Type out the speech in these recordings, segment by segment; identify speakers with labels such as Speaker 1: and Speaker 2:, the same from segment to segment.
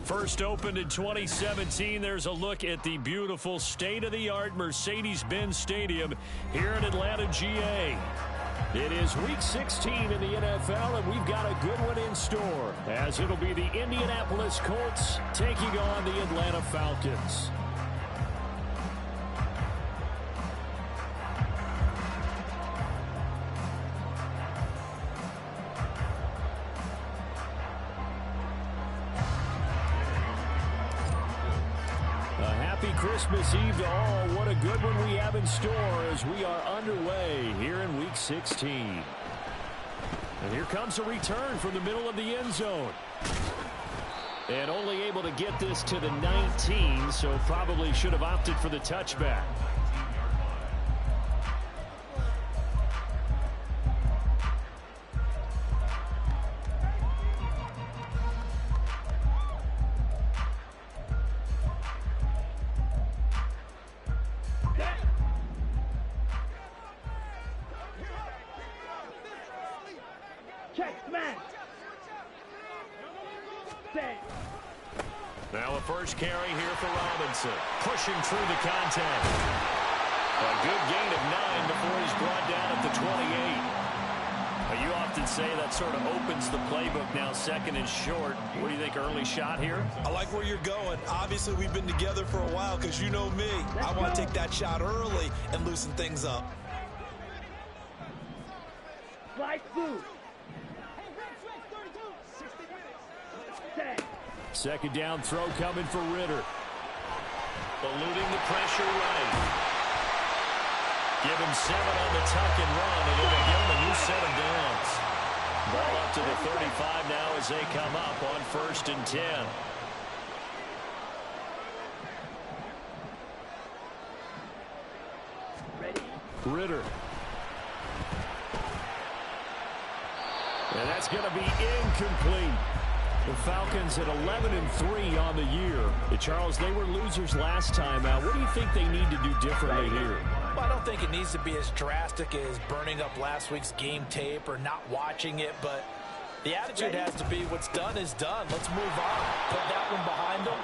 Speaker 1: First opened in 2017. There's a look at the beautiful state-of-the-art Mercedes-Benz Stadium here in Atlanta, GA. It is Week 16 in the NFL, and we've got a good one in store, as it'll be the Indianapolis Colts taking on the Atlanta Falcons. Christmas Eve to all. What a good one we have in store as we are underway here in Week 16. And here comes a return from the middle of the end zone. And only able to get this to the 19, so probably should have opted for the touchback. Now a first carry here for Robinson. Pushing through the contact. A good gain of 9 before he's brought down at the 28. You often say that sort of opens the playbook now, second and short. What do you think, early shot here?
Speaker 2: I like where you're going. Obviously, we've been together for a while because you know me. I want to take that shot early and loosen things up.
Speaker 3: Slide through.
Speaker 1: Second down throw coming for Ritter. Eluding the pressure right. Give him 7 on the tuck and run, and it'll give him a new set of downs. Ball up to the 35 now as they come up on 1st and 10.
Speaker 3: Ready.
Speaker 1: Ritter. And that's going to be incomplete. The Falcons at 11-3 on the year. Charles, they were losers last time out. What do you think they need to do differently here?
Speaker 4: Well, I don't think it needs to be as drastic as burning up last week's game tape or not watching it, but the attitude has to be what's done is done. Let's move on. Put that one behind them,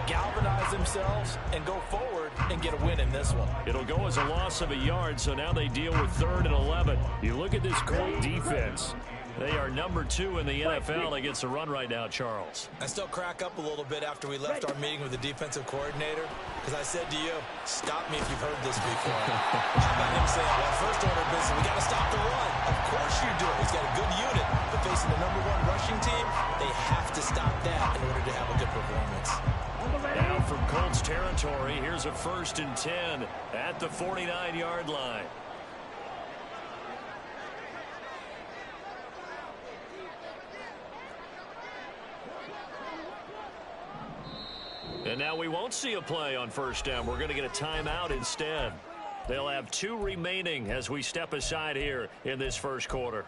Speaker 4: galvanize themselves, and go forward and get a win in this one.
Speaker 1: It'll go as a loss of a yard, so now they deal with 3rd and 11. You look at this Colt defense. They are number 2 in the NFL against the run right now, Charles.
Speaker 2: I still crack up a little bit after we left our meeting with the defensive coordinator because I said to you, stop me if you've heard this before. How about him saying, well, first order of business, we got to stop the run. Of course you do. He's got a good unit, but facing the number 1 rushing team, they have to stop that in order to have a good performance.
Speaker 1: Now from Colts territory, here's a 1st and 10 at the 49-yard line. And now we won't see a play on 1st down. We're going to get a timeout instead. They'll have 2 remaining as we step aside here in this first quarter.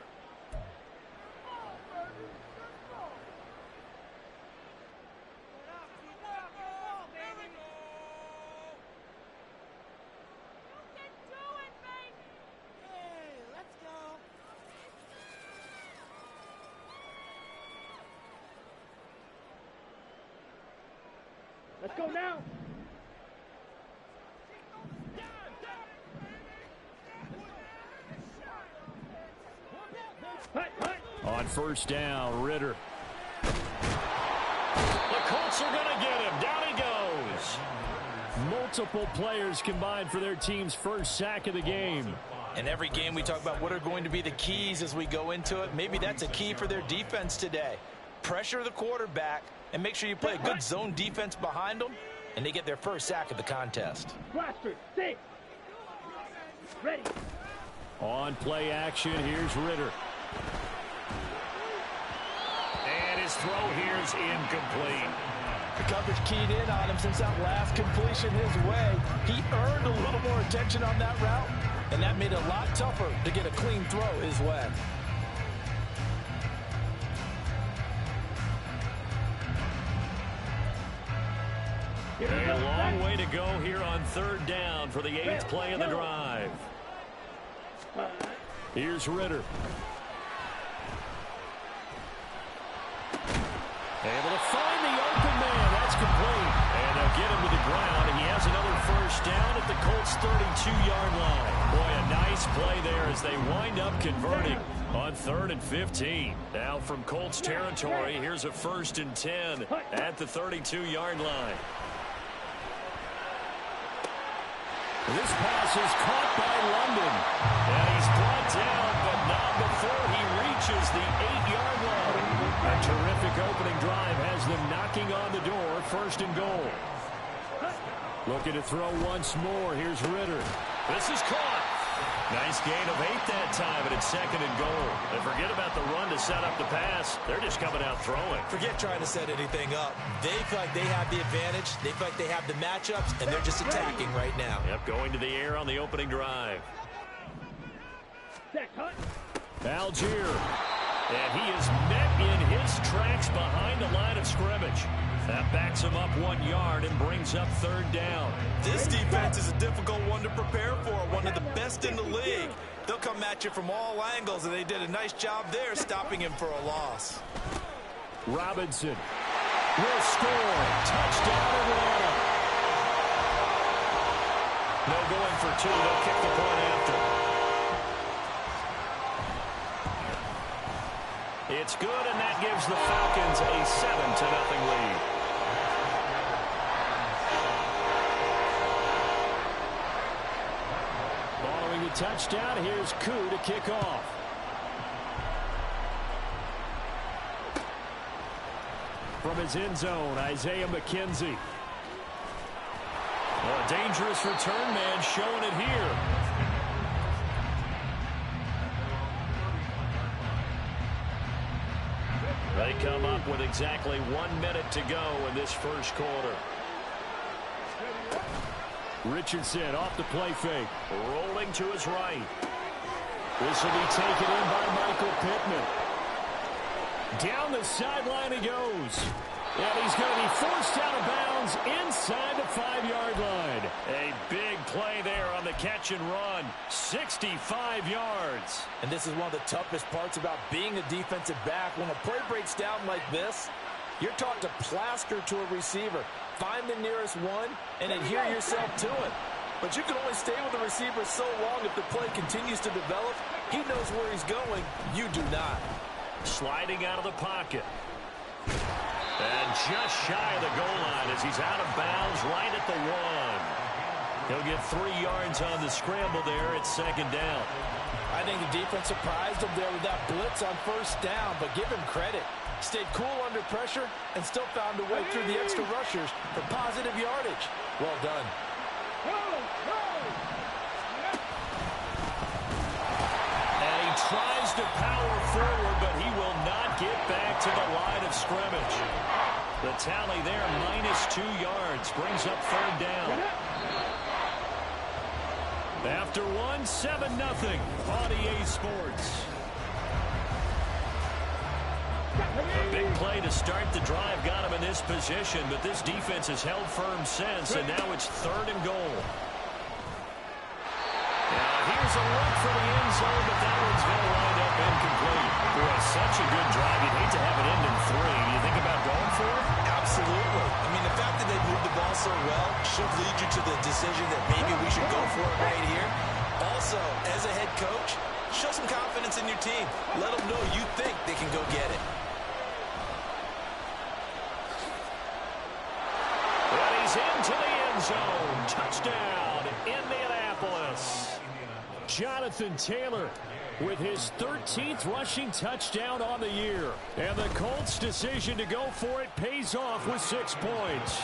Speaker 3: Let's go now.
Speaker 1: On 1st down, Ritter. The Colts are going to get him. Down he goes. Multiple players combined for their team's first sack of the game.
Speaker 4: In every game we talk about what are going to be the keys as we go into it. Maybe that's a key for their defense today. Pressure the quarterback and make sure you play a good zone defense behind them, and they get their first sack of the contest.
Speaker 3: Blaster, 6. Ready.
Speaker 1: On play action, here's Ritter. And his throw here is incomplete.
Speaker 4: The coverage keyed in on him since that last completion his way. He earned a little more attention on that route, and that made it a lot tougher to get a clean throw his way.
Speaker 1: A long way to go here on 3rd down for the 8th play of the drive. Here's Ritter. Able to find the open man. 32-yard line. Boy, a nice play there as they wind up converting on 3rd and 15. Now from Colts territory, here's a 1st and 10 at the 32-yard line. This pass is caught by London. And he's brought down, but not before he reaches the 8-yard line. A terrific opening drive has them knocking on the door, 1st and goal. Looking to throw once more. Here's Ritter. This is caught. Nice gain of 8 that time, and it's 2nd and goal. And forget about the run to set up the pass. They're just coming out throwing.
Speaker 2: Forget trying to set anything up. They feel like they have the advantage. They feel like they have the matchups, and they're just attacking right now.
Speaker 1: Yep, going to the air on the opening drive. Algier. And he is met in his tracks behind the line of scrimmage. That backs him up 1 yard and brings up 3rd down.
Speaker 2: This defense is a difficult one to prepare for, one of the best in the league. They'll come at you from all angles, and they did a nice job there stopping him for a loss.
Speaker 1: Robinson will score. Touchdown Atlanta. No going for 2. They'll kick the point after. It's good, and that gives the Falcons a 7-0 lead. Following the touchdown, here's Koo to kick off. From his end zone, Isaiah McKenzie. Well, a dangerous return man showing it here. They come up with exactly 1 minute to go in this 1st quarter. Richardson off the play fake. Rolling to his right. This will be taken in by Michael Pittman. Down the sideline he goes. And he's going to be forced out of bounds inside the 5-yard line. A big play there on the catch and run. 65 yards.
Speaker 4: And this is one of the toughest parts about being a defensive back. When a play breaks down like this, you're taught to plaster to a receiver. Find the nearest one and adhere yourself to it. But you can only stay with the receiver so long if the play continues to develop. He knows where he's going. You do not.
Speaker 1: Sliding out of the pocket. And just shy of the goal line as he's out of bounds right at the 1. He'll get 3 yards on the scramble there at 2nd down.
Speaker 4: I think the defense surprised him there with that blitz on 1st down, but give him credit. Stayed cool under pressure and still found a way through the extra rushers for positive yardage. Well done.
Speaker 1: And he tries to power forward, but he will not get back to the line of scrimmage. The tally there, -2 yards, brings up 3rd down. After 1, 7-0 on EA Sports. A big play to start the drive got him in this position, but this defense has held firm since, and now it's 3rd and goal. Now here's a look for the end zone, but that one's going to wind up incomplete. Boy, such a good drive. You'd hate to have it end in 3. Do you think about going for it?
Speaker 2: Absolutely. I mean, the fact that they moved the ball so well should lead you to the decision that maybe we should go for it right here. Also, as a head coach, show some confidence in your team. Let them know you think they can go get it.
Speaker 1: And he's into the end zone. Touchdown, Indianapolis. Jonathan Taylor with his 13th rushing touchdown on the year. And the Colts' decision to go for it pays off with 6 points.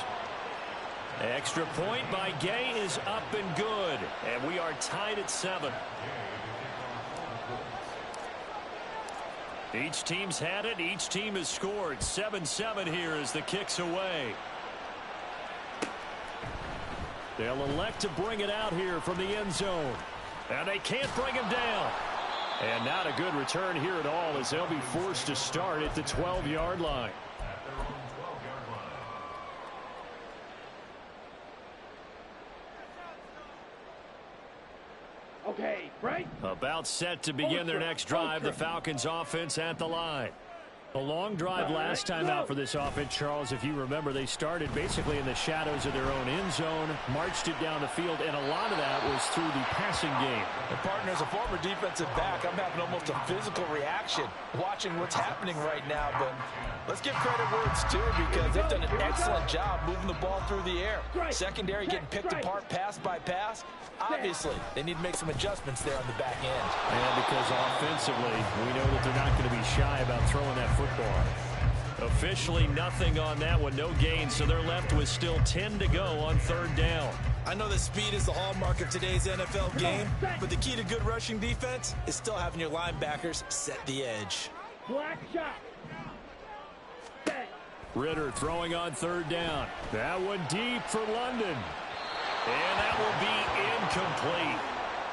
Speaker 1: Extra point by Gay is up and good. And we are tied at 7. Each team's had it. Each team has scored. 7-7 here as the kick's away. They'll elect to bring it out here from the end zone. And they can't bring him down. And not a good return here at all as they'll be forced to start at the 12-yard line.
Speaker 3: Okay, right?
Speaker 1: About set to begin their next drive. The Falcons offense at the line. A long drive last time out for this offense, Charles. If you remember, they started basically in the shadows of their own end zone, marched it down the field, and a lot of that was through the passing game.
Speaker 4: And partner, as a former defensive back, I'm having almost a physical reaction watching what's happening right now. But let's give credit where it's due, because they've done an excellent job moving the ball through the air. Secondary getting picked apart pass by pass. Obviously, they need to make some adjustments there on the back end.
Speaker 1: And because offensively, we know that they're not going to be shy about throwing that football. Officially nothing on that one, no gain, so they're left with still 10 to go on third down.
Speaker 2: I know that speed is the hallmark of today's NFL game, but the key to good rushing defense is still having your linebackers set the edge.
Speaker 3: Black shot.
Speaker 1: Ritter throwing on third down. That one deep for London. And that will be incomplete.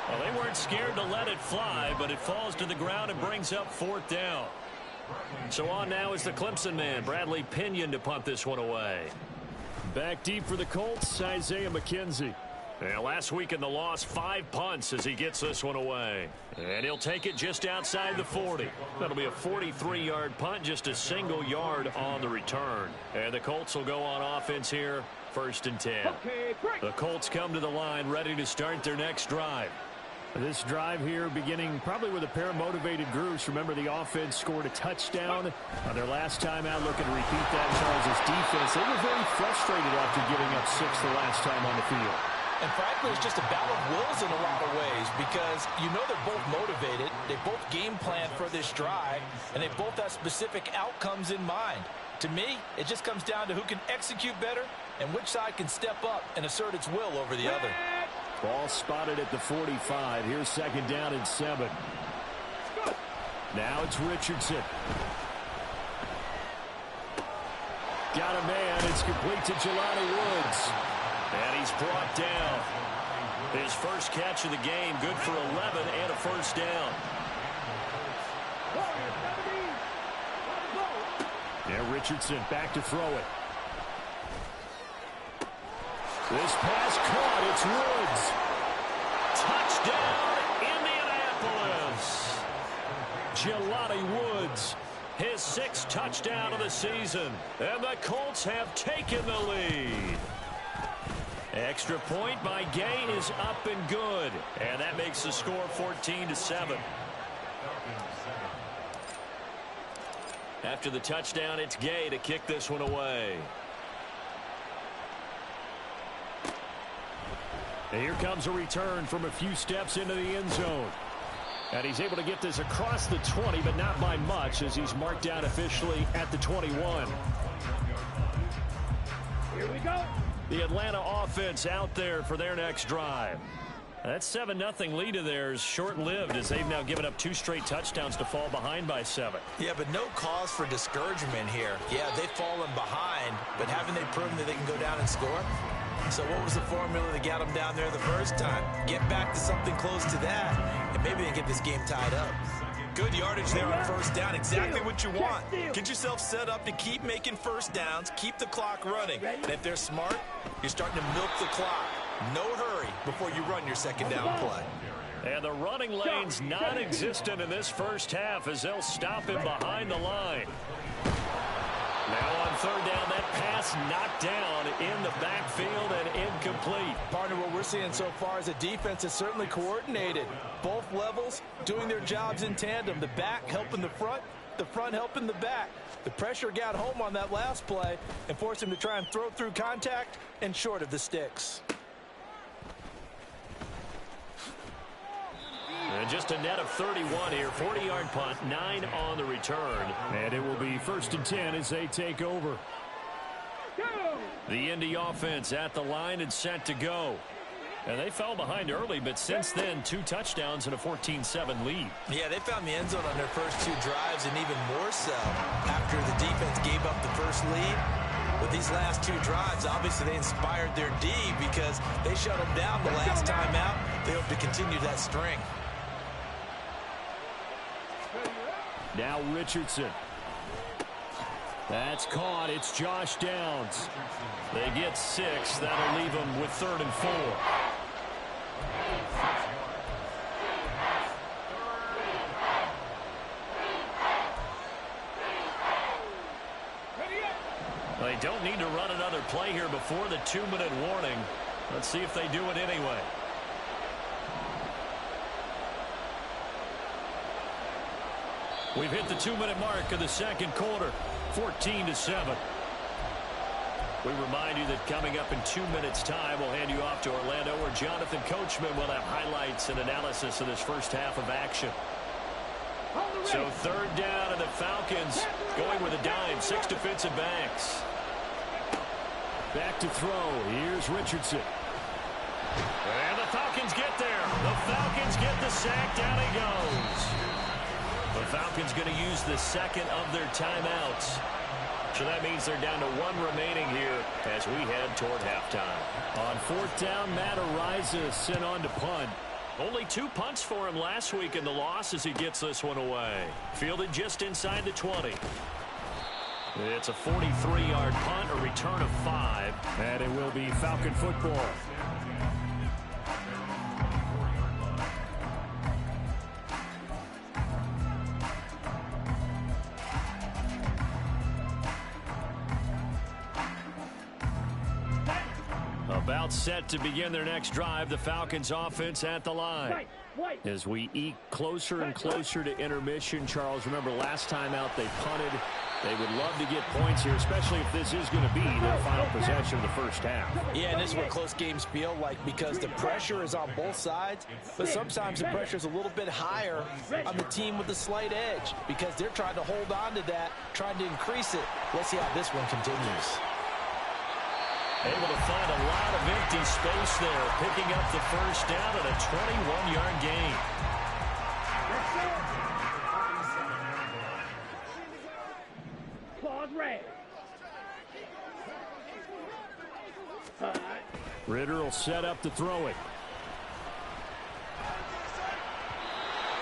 Speaker 1: Well, they weren't scared to let it fly, but it falls to the ground and brings up fourth down. So on now is the Clemson man, Bradley Pinion, to punt this one away. Back deep for the Colts, Isaiah McKenzie. And last week in the loss, 5 punts as he gets this one away. And he'll take it just outside the 40. That'll be a 43-yard punt, just a single yard on the return. And the Colts will go on offense here, 1st and 10. The Colts come to the line, ready to start their next drive. This drive here beginning probably with a pair of motivated groups. Remember, the offense scored a touchdown on their last time out. Looking to repeat that. Charles' defense, they were very frustrated after giving up 6 the last time on the field.
Speaker 4: And frankly, it's just a battle of wills in a lot of ways, because you know they're both motivated. They both game plan for this drive, and they both have specific outcomes in mind. To me, it just comes down to who can execute better and which side can step up and assert its will over the other.
Speaker 1: Ball spotted at the 45. Here's 2nd down and 7. Now it's Richardson. Got a man. It's complete to Jelani Woods. And he's brought down. His first catch of the game, good for 11 and a first down. Yeah, Richardson back to throw it. This pass caught. It's Woods. Touchdown, Indianapolis. Jelani Woods, his 6th touchdown of the season. And the Colts have taken the lead. Extra point by Gay is up and good. And that makes the score 14-7. After the touchdown, it's Gay to kick this one away. And here comes a return from a few steps into the end zone. And he's able to get this across the 20, but not by much, as he's marked down officially at the 21.
Speaker 3: Here we go.
Speaker 1: The Atlanta offense out there for their next drive. That 7-0 lead of theirs short-lived, as they've now given up 2 straight touchdowns to fall behind by 7.
Speaker 2: Yeah, but no cause for discouragement here. Yeah, they've fallen behind, but haven't they proven that they can go down and score? So what was the formula that got them down there the first time? Get back to something close to that, and maybe they can get this game tied up. Good yardage there on first down. Exactly what you want. Get yourself set up to keep making first downs, keep the clock running. And if they're smart, you're starting to milk the clock. No hurry before you run your 2nd down play.
Speaker 1: And the running lane's non-existent in this first half, as they'll stop him behind the line. Now on third down, that pass knocked down in the backfield and incomplete.
Speaker 4: Partner, what we're seeing so far is a defense is certainly coordinated. Both levels doing their jobs in tandem. The back helping the front helping the back. The pressure got home on that last play and forced him to try and throw through contact and short of the sticks.
Speaker 1: And just a net of 31 here. 40-yard punt, 9 on the return. And it will be 1st and 10 as they take over. The Indy offense at the line and set to go. And they fell behind early, but since then, 2 touchdowns and a 14-7 lead.
Speaker 2: Yeah, they found the end zone on their first 2 drives, and even more so after the defense gave up the first lead. With these last 2 drives, obviously they inspired their D, because they shut them down the last time out. They hope to continue that string.
Speaker 1: Now Richardson. That's caught. It's Josh Downs. They get 6. That'll leave them with 3rd and 4. They don't need to run another play here before the 2-minute warning. Let's see if they do it anyway. We've hit the 2-minute mark of the second quarter, 14-7. We remind you that coming up in 2 minutes' time, we'll hand you off to Orlando, where Jonathan Coachman will have highlights and analysis of this first half of action. So third down, and the Falcons going with a dime, 6 defensive backs. Back to throw. Here's Richardson. And the Falcons get there. The Falcons get the sack. Down he goes. The Falcons going to use the second of their timeouts. So that means they're down to 1 remaining here as we head toward halftime. On fourth down, Matt Ariza sent on to punt. Only 2 punts for him last week in the loss as he gets this one away. Fielded just inside the 20. It's a 43-yard punt, a return of 5. And it will be Falcon football. About set to begin their next drive, the Falcons offense at the line. As we eke closer and closer to intermission, Charles, remember last time out they punted. They would love to get points here, especially if this is going to be their final possession of the first half.
Speaker 4: Yeah, and this is what close games feel like, because the pressure is on both sides, but sometimes the pressure is a little bit higher on the team with the slight edge because they're trying to hold on to that, trying to increase it. Let's see how this one continues.
Speaker 1: Able to find a lot of empty space there, picking up the first down at a 21-yard gain.
Speaker 3: Claws red.
Speaker 1: Ritter will set up to throw it.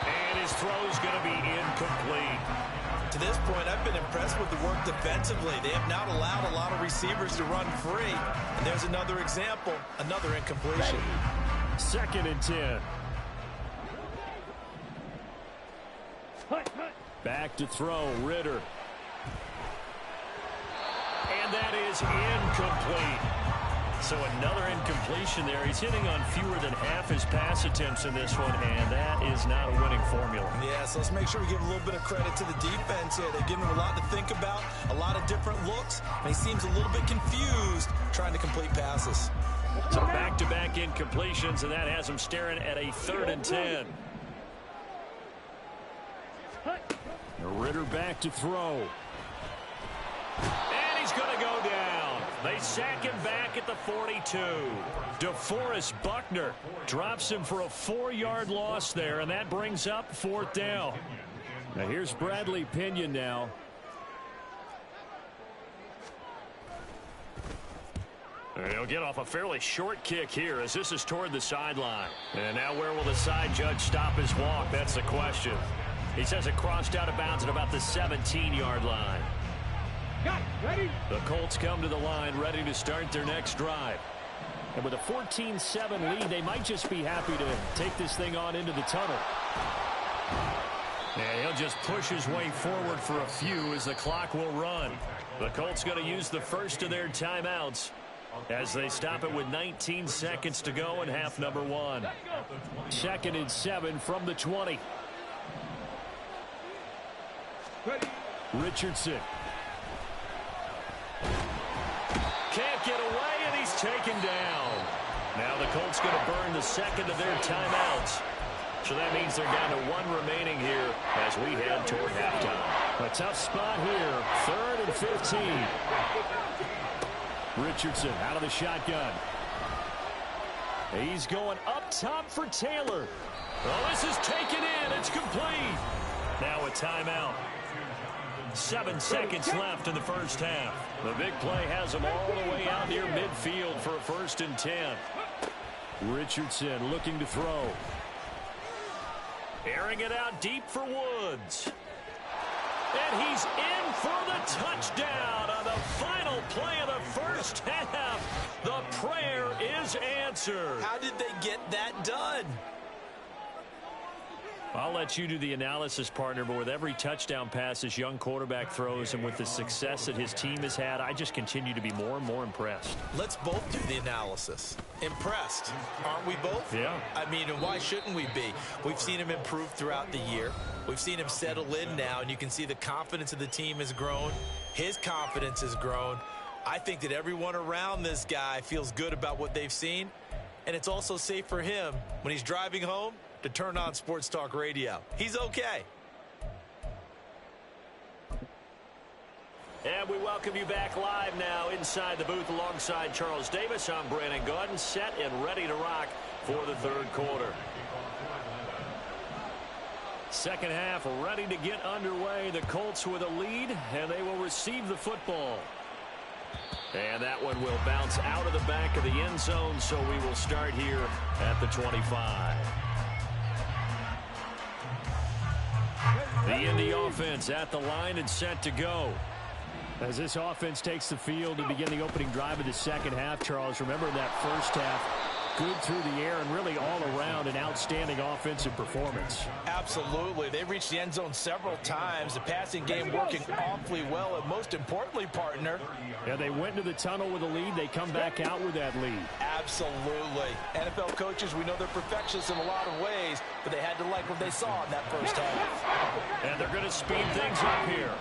Speaker 1: And his throw's going to be incomplete.
Speaker 2: To this point, I've been impressed with the work defensively. They have not allowed a lot of receivers to run free. And there's another example, another incompletion.
Speaker 1: 2nd and 10. Back to throw, Ritter. And that is incomplete. So another incompletion there. He's hitting on fewer than half his pass attempts in this one, and that is not a winning formula.
Speaker 2: Yeah, so let's make sure we give a little bit of credit to the defense here. They've given him a lot to think about, a lot of different looks, and he seems a little bit confused trying to complete passes.
Speaker 1: So back-to-back incompletions, and that has him staring at a 3rd and 10. Ritter back to throw. And he's going to go down. They sack him back at the 42. DeForest Buckner drops him for a 4-yard loss there, and that brings up 4th down. Now here's Bradley Pinion now. And he'll get off a fairly short kick here as this is toward the sideline. And now where will the side judge stop his walk? That's the question. He says it crossed out of bounds at about the 17-yard line.
Speaker 3: Ready?
Speaker 1: The Colts come to the line ready to start their next drive. And with a 14-7 lead, they might just be happy to take this thing on into the tunnel. And he'll just push his way forward for a few as the clock will run. The Colts going to use the first of their timeouts as they stop it with 19 seconds to go in half number 1. 2nd and 7 from the 20. Richardson. Can't get away, and he's taken down. Now the Colts going to burn the second of their timeouts. So that means they're down to 1 remaining here as we head toward halftime. A tough spot here. 3rd and 15. Richardson out of the shotgun. He's going up top for Taylor. Oh, this is taken in. It's complete. Now a timeout. 7 seconds left in the first half. The big play has them all the way out near midfield for a 1st and 10. Richardson looking to throw. Airing it out deep for Woods. And he's in for the touchdown on the final play of the first half. The prayer is answered.
Speaker 2: How did they get that done?
Speaker 1: I'll let you do the analysis, partner, but with every touchdown pass this young quarterback throws and with the success that his team has had, I just continue to be more and more impressed.
Speaker 2: Let's both do the analysis. Impressed, aren't we both?
Speaker 1: Yeah.
Speaker 2: I mean, and why shouldn't we be? We've seen him improve throughout the year. We've seen him settle in now, and you can see the confidence of the team has grown. His confidence has grown. I think that everyone around this guy feels good about what they've seen, and it's also safe for him when he's driving home to turn on Sports Talk Radio. He's okay.
Speaker 1: And we welcome you back live now inside the booth alongside Charles Davis. I'm Brandon Gaudin, set and ready to rock for the third quarter. Second half ready to get underway. The Colts with a lead, and they will receive the football. And that one will bounce out of the back of the end zone, so we will start here at the 25. The Indy offense at the line and set to go. As this offense takes the field to begin the opening drive of the second half, Charles, remember that first half, good through the air and really all around an outstanding offensive performance.
Speaker 4: Absolutely. They reached the end zone several times. The passing game working awfully well, and most importantly, partner.
Speaker 1: Yeah, they went into the tunnel with a lead. They come back out with that lead.
Speaker 4: Absolutely. NFL coaches, we know they're perfectionists in a lot of ways, but they had to like what they saw in that first half.
Speaker 1: And they're going to speed things up here.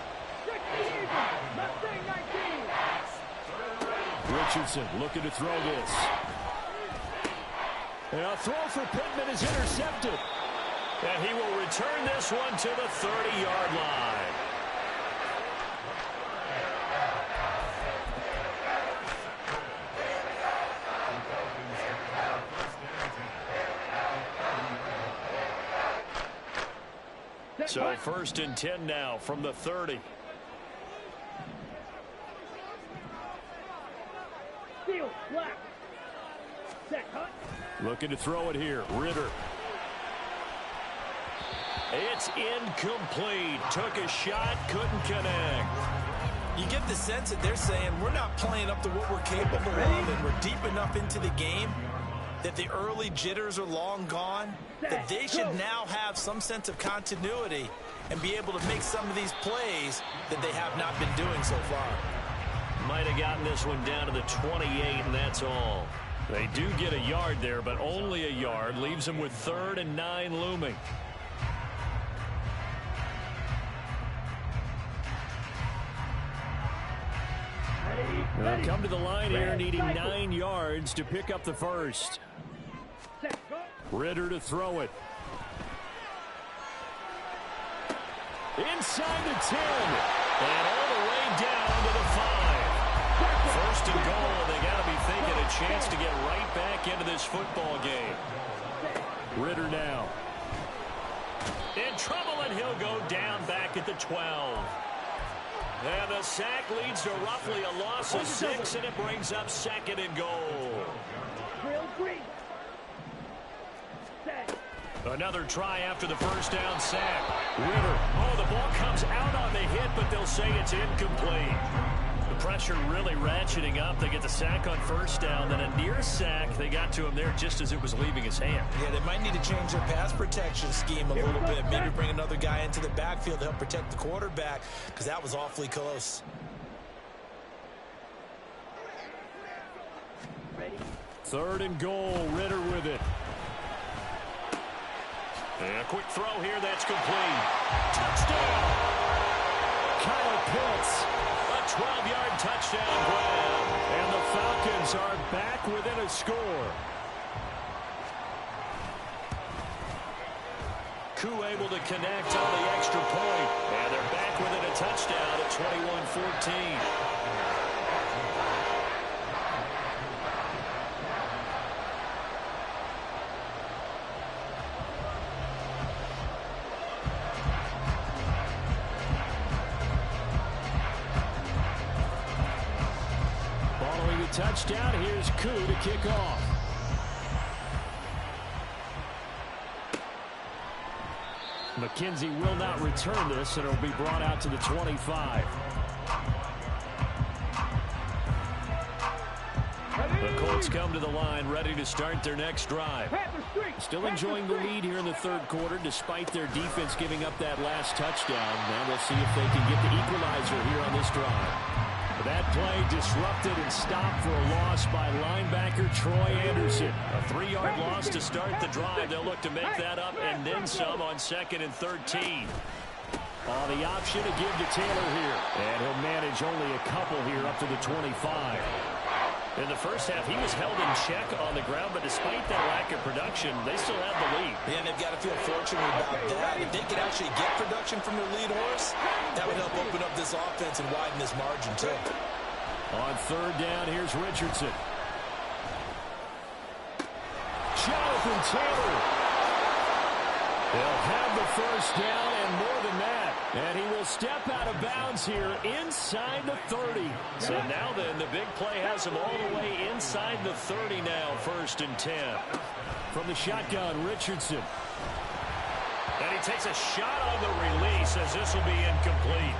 Speaker 1: Richardson looking to throw this. And a throw for Pittman is intercepted. And he will return this one to the 30-yard line. So first and 10 now from the 30. Looking to throw it here. Ritter. It's incomplete. Took a shot, couldn't connect.
Speaker 2: You get the sense that they're saying we're not playing up to what we're capable of, and we're deep enough into the game that the early jitters are long gone, that they should now have some sense of continuity and be able to make some of these plays that they have not been doing so far.
Speaker 1: Might have gotten this one down to the 28, and that's all. They do get a yard there, but only a yard. Leaves them with 3rd and 9 looming. They'll come to the line here, needing 9 yards to pick up the first. Ritter to throw it. Inside the 10. And all the way down to the 5. First and goal. They got to be thinking a chance to get right back into this football game. Ritter now. In trouble, and he'll go down back at the 12. And the sack leads to roughly a loss of 6, and it brings up 2nd and goal. Another try after the first down sack. Ritter. Oh, the ball comes out on the hit, but they'll say it's incomplete. The pressure really ratcheting up. They get the sack on first down, then a near sack. They got to him there just as it was leaving his hand.
Speaker 2: Yeah, they might need to change their pass protection scheme a little bit. Maybe bring another guy into the backfield to help protect the quarterback, because that was awfully close.
Speaker 1: Third and goal. Ritter with it. And a quick throw here. That's complete. Touchdown! Kyle Pitts. A 12-yard touchdown grab. And the Falcons are back within a score. Koo able to connect on the extra point. And they're back within a touchdown at 21-14. Touchdown. Here's Koo to kick off. McKenzie will not return this, and it'll be brought out to the 25. The Colts Colts come to the line, ready to start their next drive. Still enjoying the lead here in the third quarter, despite their defense giving up that last touchdown. Now we'll see if they can get the equalizer here on this drive. That play disrupted and stopped for a loss by linebacker Troy Anderson. A 3-yard loss to start the drive. They'll look to make that up and then some on 2nd and 13. The option to give to Taylor here. And he'll manage only a couple here up to the 25. In the first half, he was held in check on the ground, but despite that lack of production, they still have the lead.
Speaker 2: Yeah, and they've got to feel fortunate about that. If they can actually get production from their lead horse, that would help open up this offense and widen this margin, too.
Speaker 1: On 3rd down, here's Richardson. Jonathan Taylor. They'll have the first down and more than that. And he will step out of bounds here inside the 30. So now then, the big play has him all the way inside the 30 now, 1st and 10. From the shotgun, Richardson. And he takes a shot on the release as this will be incomplete.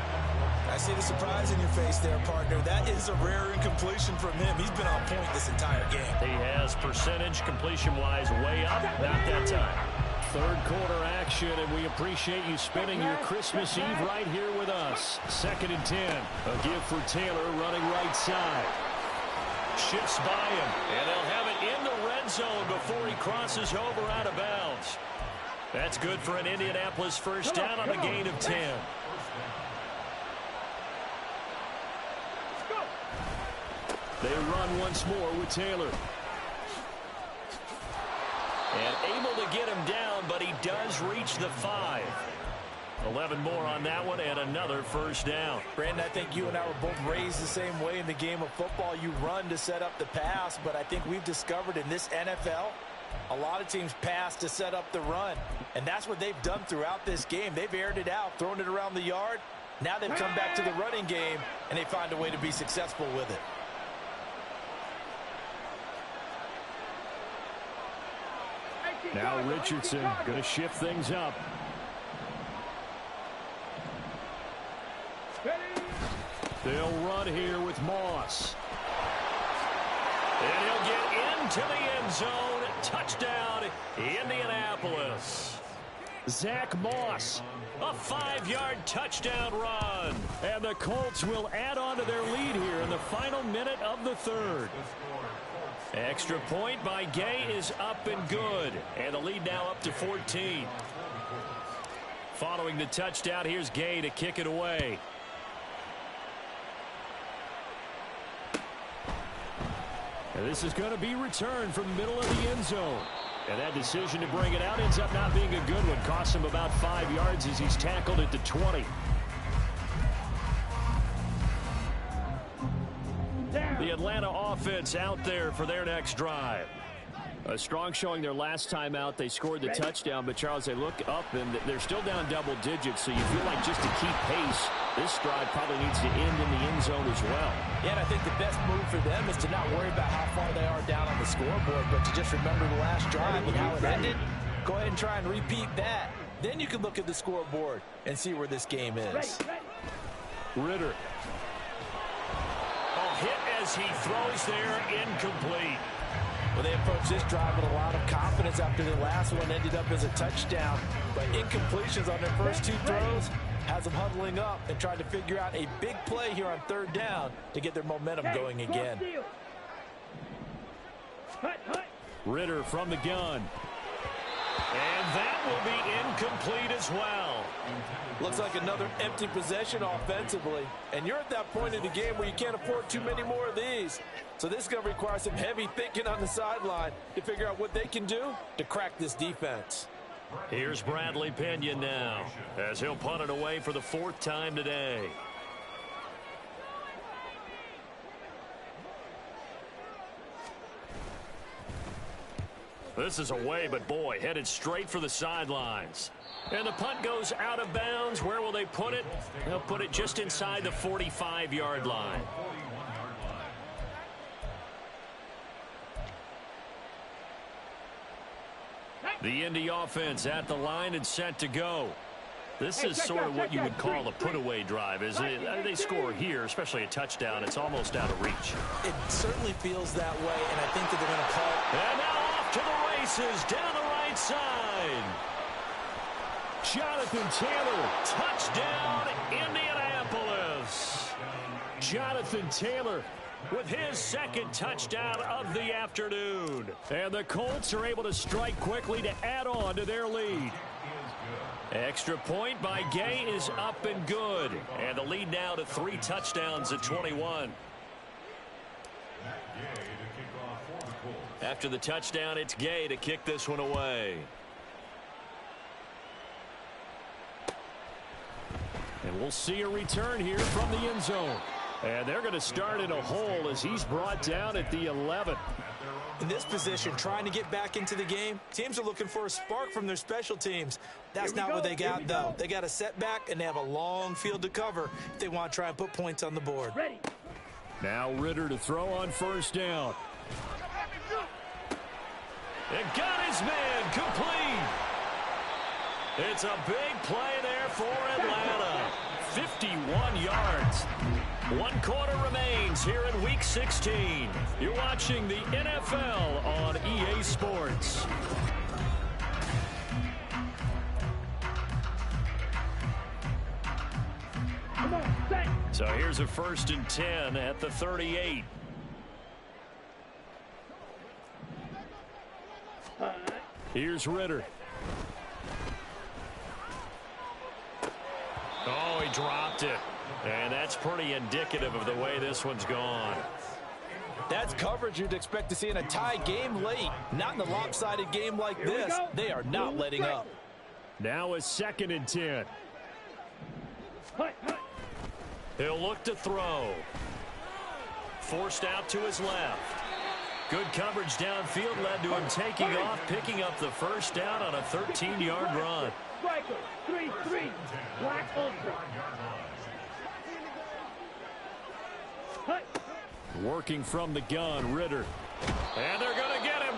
Speaker 2: I see the surprise in your face there, partner. That is a rare incompletion from him. He's been on point this entire game.
Speaker 1: He has percentage completion-wise way up. Not that time. Third quarter action, and we appreciate you spending your Christmas Eve right here with us. 2nd and 10. A give for Taylor running right side. Shifts by him, and they'll have it in the red zone before he crosses over out of bounds. That's good for an Indianapolis first down on a gain of 10. They run once more with Taylor. And able to get him down, but he does reach the 5. 11 more on that one, and another first down.
Speaker 4: Brandon, I think you and I were both raised the same way in the game of football. You run to set up the pass, but I think we've discovered in this NFL, a lot of teams pass to set up the run. And that's what they've done throughout this game. They've aired it out, thrown it around the yard. Now they've come back to the running game, and they find a way to be successful with it.
Speaker 1: Now Richardson going to shift things up. They'll run here with Moss. And he'll get into the end zone. Touchdown, Indianapolis. Zach Moss, a 5-yard touchdown run. And the Colts will add on to their lead here in the final minute of the third. Extra point by Gay is up and good. And the lead now up to 14. Following the touchdown, here's Gay to kick it away. And this is going to be returned from the middle of the end zone. And that decision to bring it out ends up not being a good one. Costs him about 5 yards as he's tackled at the 20. The Atlanta offense out there for their next drive. A strong showing their last time out. They scored the touchdown, but Charles, they look up and they're still down double digits, so you feel like just to keep pace, this drive probably needs to end in the end zone as well.
Speaker 4: Yeah, and I think the best move for them is to not worry about how far they are down on the scoreboard, but to just remember the last drive and how it ended. Go ahead and try and repeat that. Then you can look at the scoreboard and see where this game is.
Speaker 1: Ritter. A hit as he throws there, incomplete.
Speaker 4: Well, they approached this drive with a lot of confidence after the last one ended up as a touchdown. But incompletions on their first 2 throws has them huddling up and trying to figure out a big play here on 3rd down to get their momentum going again.
Speaker 1: Ritter from the gun. And that will be incomplete as well.
Speaker 4: Looks like another empty possession offensively. And you're at that point in the game where you can't afford too many more of these. So this is going to require some heavy thinking on the sideline to figure out what they can do to crack this defense.
Speaker 1: Here's Bradley Pinion now as he'll punt it away for the 4th time today. This is away, but boy, headed straight for the sidelines. And the punt goes out of bounds. Where will they put it? They'll put it just inside the 45-yard line. The Indy offense at the line and set to go. This is sort of what you would call a put-away drive. They score here, especially a touchdown, it's almost out of reach.
Speaker 4: It certainly feels that way, and I think that they're going to call it.
Speaker 1: And now off to the races down the right side. Jonathan Taylor, touchdown, Indianapolis. Jonathan Taylor with his second touchdown of the afternoon. And the Colts are able to strike quickly to add on to their lead. Extra point by Gay is up and good. And the lead now to 3 touchdowns at 21. After the touchdown, it's Gay to kick this one away. And we'll see a return here from the end zone. And they're going to start in a hole as he's brought down at the 11.
Speaker 4: In this position, trying to get back into the game, teams are looking for a spark from their special teams. That's not what they got, though. They got a setback, and they have a long field to cover if they want to try and put points on the board.
Speaker 3: Ready.
Speaker 1: Now Ritter to throw on first down. And got his man complete. It's a big play there for Atlanta. 51 yards. 1 quarter remains here in Week 16. You're watching the NFL on EA Sports.
Speaker 3: Come on, set.
Speaker 1: So here's a 1st and 10 at the 38. Here's Ritter. Oh, he dropped it. And that's pretty indicative of the way this one's gone.
Speaker 4: That's coverage you'd expect to see in a tie game late. Not in a lopsided game like this. They are not letting up.
Speaker 1: Now a 2nd and 10. He'll look to throw. Forced out to his left. Good coverage downfield led to him taking off, picking up the first down on a 13-yard run.
Speaker 3: Striker, 3-3. Black Ultra.
Speaker 1: Working from the gun, Ritter. And they're going to get him.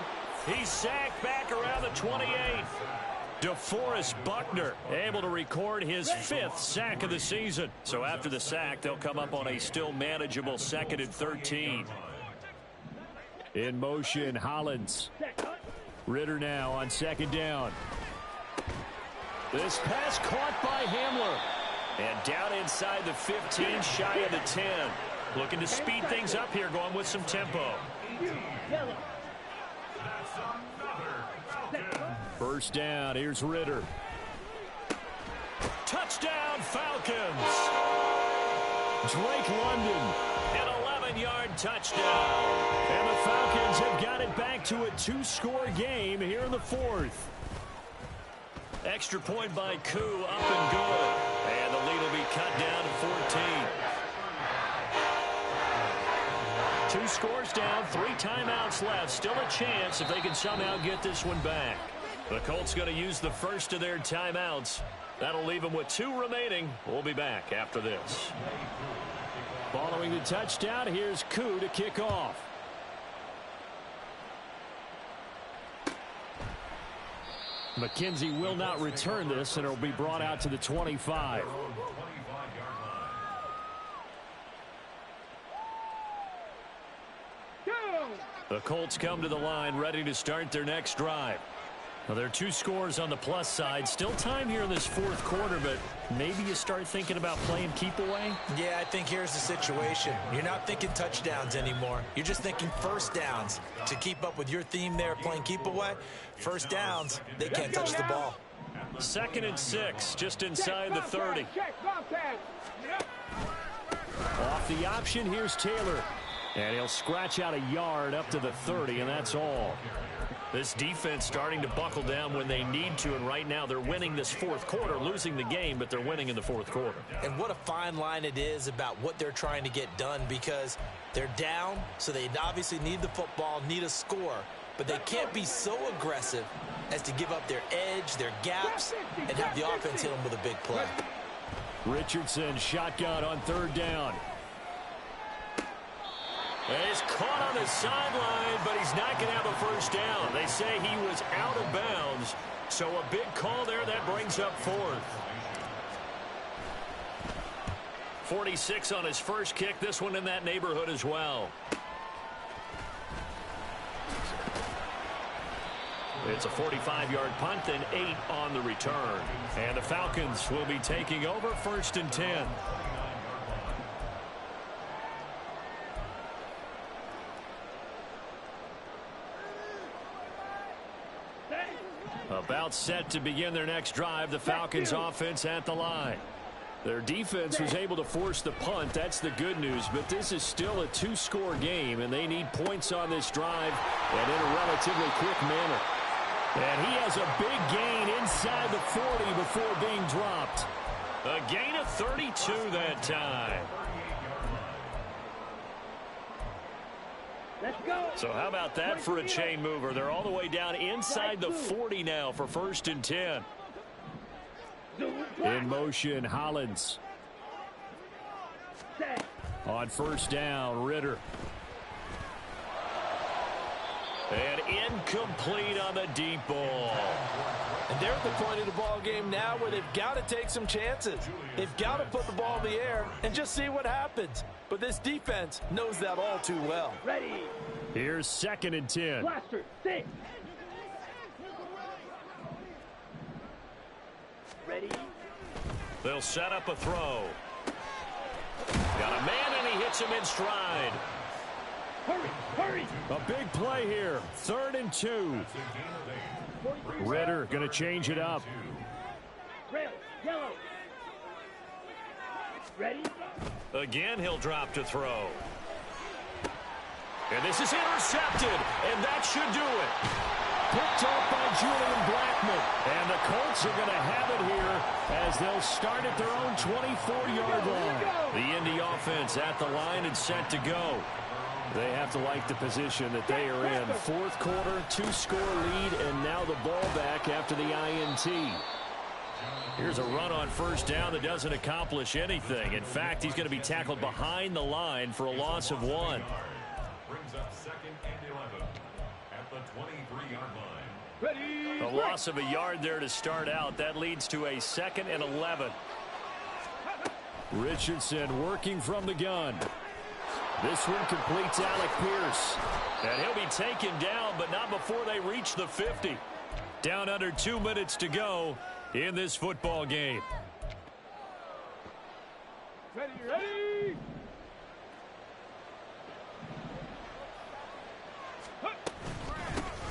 Speaker 1: He's sacked back around the 28. DeForest Buckner able to record his 5th sack of the season. So after the sack, they'll come up on a still manageable 2nd and 13. In motion, Hollins. Ritter now on 2nd down. This pass caught by Hamler. And down inside the 15, shy of the 10. Looking to speed things up here, going with some tempo. First down, here's Ritter. Touchdown, Falcons. Drake London, an 11-yard touchdown. And the Falcons have got it back to a 2-score game here in the 4th. Extra point by Koo, up and good. And the lead will be cut down to 14. 2 scores down, 3 timeouts left. Still a chance if they can somehow get this one back. The Colts going to use the first of their timeouts. That'll leave them with 2 remaining. We'll be back after this. Following the touchdown, here's Koo to kick off. McKenzie will not return this, and it will be brought out to the 25. The Colts come to the line ready to start their next drive. Well, there are 2 scores on the plus side. Still time here in this 4th quarter, but maybe you start thinking about playing keep away?
Speaker 4: Yeah, I think here's the situation. You're not thinking touchdowns anymore. You're just thinking first downs. To keep up with your theme there, playing keep away, first downs, they can't touch the ball.
Speaker 1: 2nd and 6, just inside the 30. Off the option, here's Taylor. And he'll scratch out a yard up to the 30, and that's all. This defense starting to buckle down when they need to, and right now they're winning this 4th quarter, losing the game, but they're winning in the 4th quarter.
Speaker 4: And what a fine line it is about what they're trying to get done, because they're down, so they obviously need the football, need a score, but they can't be so aggressive as to give up their edge, their gaps, and have the offense hit them with a big play.
Speaker 1: Richardson shotgun on 3rd down. He's caught on the sideline, but he's not going to have a first down. They say he was out of bounds, so a big call there that brings up 4th. 46 on his first kick. This one in that neighborhood as well. It's a 45-yard punt and 8 on the return. And the Falcons will be taking over 1st and 10. About set to begin their next drive. The Falcons offense at the line. Their defense was able to force the punt. That's the good news. But this is still a 2-score game, and they need points on this drive and in a relatively quick manner. And he has a big gain inside the 40 before being dropped. A gain of 32 that time.
Speaker 3: Let's go.
Speaker 1: So how about that for a chain mover? They're all the way down inside the 40 now for 1st and 10. In motion, Hollins. On 1st down, Ritter. And incomplete on the deep ball.
Speaker 4: And they're at the point of the ball game now where they've got to take some chances. They've got to put the ball in the air and just see what happens. But this defense knows that all too well.
Speaker 3: Ready.
Speaker 1: Here's 2nd and 10.
Speaker 3: Blaster, 6. Ready.
Speaker 1: They'll set up a throw. Got a man, and he hits him in stride.
Speaker 3: Hurry, hurry.
Speaker 1: A big play here. 3rd and 2. Ritter going to change it up.
Speaker 3: Red, yellow. Ready.
Speaker 1: Again, he'll drop to throw. And this is intercepted, and that should do it. Picked off by Julian Blackman. And the Colts are going to have it here as they'll start at their own 24-yard line. The Indy offense at the line and set to go. They have to like the position that they are in. 4th quarter, 2-score lead, and now the ball back after the INT. Here's a run on 1st down that doesn't accomplish anything. In fact, he's going to be tackled behind the line for a loss of 1.
Speaker 5: Brings up 2nd and 11 at the 23-yard line.
Speaker 3: Ready.
Speaker 1: A loss of a yard there to start out. That leads to a 2nd and 11. Richardson working from the gun. This one completes Alec Pierce. And he'll be taken down, but not before they reach the 50. Down under 2 minutes to go in this football game.
Speaker 3: Ready, ready.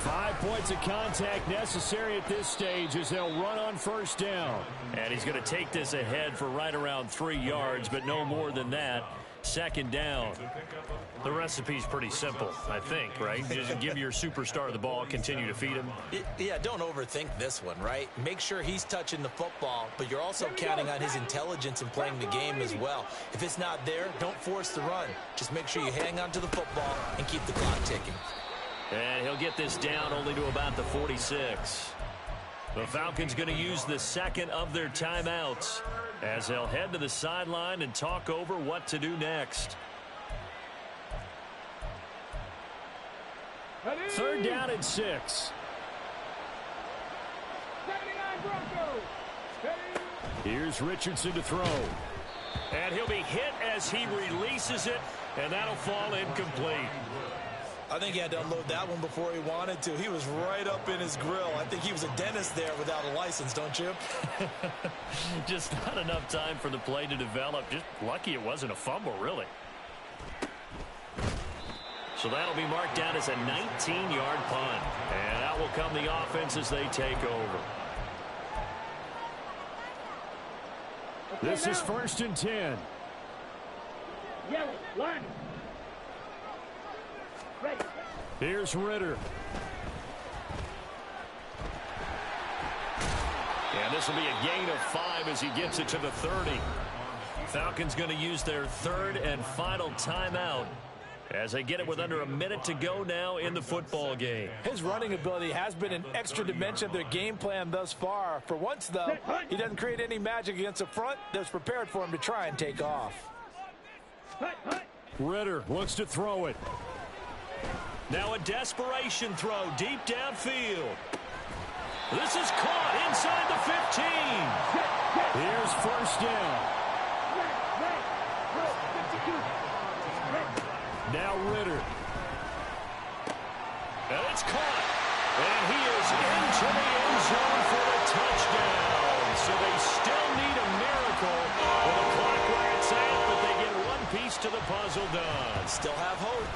Speaker 1: 5 points of contact necessary at this stage as they'll run on 1st down. And he's going to take this ahead for right around 3 yards, but no more than that. 2nd down. The recipe's pretty simple, I think, right? Just give your superstar the ball, continue to feed him.
Speaker 2: Yeah, don't overthink this one, right? Make sure he's touching the football, but you're also counting on his intelligence in playing the game as well. If it's not there, don't force the run. Just make sure you hang on to the football and keep the clock ticking.
Speaker 1: And he'll get this down only to about the 46. The Falcons going to use the 2nd of their timeouts as they'll head to the sideline and talk over what to do next. 3rd down and 6.
Speaker 3: 79 Broncos.
Speaker 1: Here's Richardson to throw. And he'll be hit as he releases it, and that'll fall incomplete.
Speaker 2: I think he had to unload that one before he wanted to. He was right up in his grill. I think he was a dentist there without a license, don't you?
Speaker 1: Just not enough time for the play to develop. Just lucky it wasn't a fumble, really. So that'll be marked down as a 19-yard punt. And out will come the offense as they take over. This is 1st and 10.
Speaker 3: Yellow, line. Ready.
Speaker 1: Here's Ritter. And this will be a gain of 5 as he gets it to the 30. Falcons going to use their 3rd and final timeout as they get it with under a minute to go now in the football game.
Speaker 4: His running ability has been an extra dimension of their game plan thus far. For once, though, he doesn't create any magic against the front that's prepared for him to try and take off.
Speaker 1: Ritter looks to throw it. Now a desperation throw deep downfield. This is caught inside the 15. Here's 1st down. And it's caught. And he is into the end zone for a touchdown. So they still need a miracle with the clock where it's at, but they get one piece to the puzzle done.
Speaker 2: Still have hope.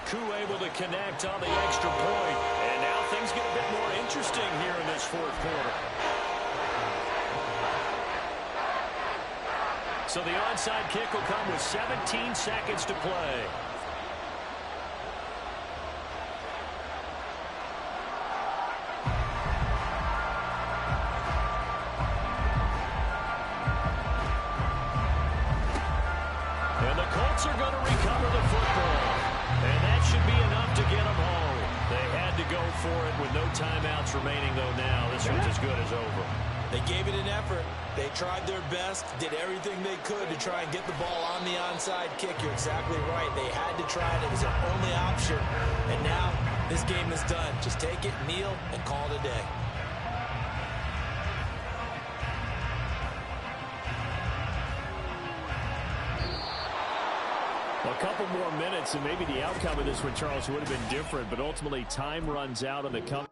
Speaker 1: Koo able to connect on the extra point. And now things get a bit more interesting here in this fourth quarter. So the onside kick will come with 17 seconds to play. And the Colts are going to recover the football. And that should be enough to get them home. They had to go for it with no timeouts remaining, though, now. This one's as good as over.
Speaker 2: They gave it an effort. They tried their best, did everything they could to try and get the ball on the onside kick. You're exactly right. They had to try it. It was their only option. And now this game is done. Just take it, kneel, and call it a day.
Speaker 1: A couple more minutes, and maybe the outcome of this one, Charles, would have been different, but ultimately time runs out on the come.